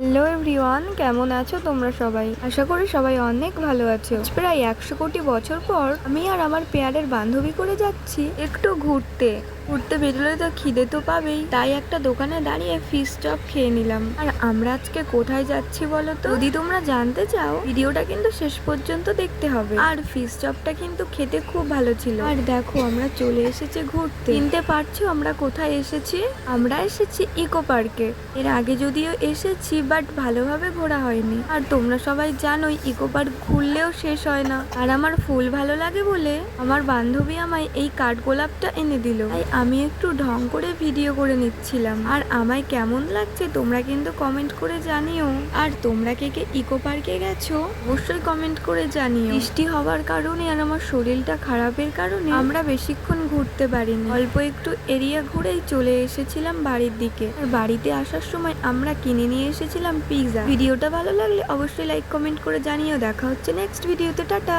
Hello everyone, কেমন আছো তোমরা সবাই? আশা করি সবাই অনেক ভালো আছো। প্রায় 100 কোটি বছর পর আমি আর আমার পেয়ারের বান্ধবী করে যাচ্ছি একটু ঘুরতে বেরোলে তো খিদে তো পাবেই, তাই একটা দোকানে দাঁড়িয়ে ফিশ চপ খেয়ে নিলাম। আর আমরা আজকে কোথায় যাচ্ছি বলো তো? যদি তোমরা জানতে চাও ভিডিওটা কিন্তু শেষ পর্যন্ত দেখতে হবে। আর ফিশ চপটা কিন্তু খেতে খুব ভালো ছিল। আর দেখো আমরা চলে এসেছি ঘুরতে। চিনতে পারছো আমরা কোথায় এসেছি? আমরা এসেছি ইকো পার্কে। এর আগে যদিও এসেছি বাট ভালোভাবে ঘোরা হয়নি। আর তোমরা সবাই জানোই ইকো পার্ক ঘুরলেও শেষ হয় না। আর আমার ফুল ভালো লাগে বলে আমার বান্ধবী আমায় এই কাঠগোলাপটা এনে দিল, তাই আমি একটু ঢং করে ভিডিও করে নিচ্ছিলাম। আর আমায় কেমন লাগছে তোমরা কিন্তু কমেন্ট করে জানিও। আর তোমরা কে কে ইকো পার্কে গেছো অবশ্যই কমেন্ট করে জানিও। বৃষ্টি হওয়ার কারণে আর আমার শরীরটা খারাপের কারণে আমরা বেশিক্ষণ ঘুরতে পারিনি। অল্প একটু এরিয়া ঘুরেই চলে এসেছিলাম বাড়ির দিকে। আর বাড়িতে আসার সময় আমরা কিনে নিয়ে এসেছিলাম পিৎজা। ভিডিওটা ভালো লাগলে অবশ্যই লাইক কমেন্ট করে জানিও। দেখা হচ্ছে নেক্সট ভিডিওতে। টাটা।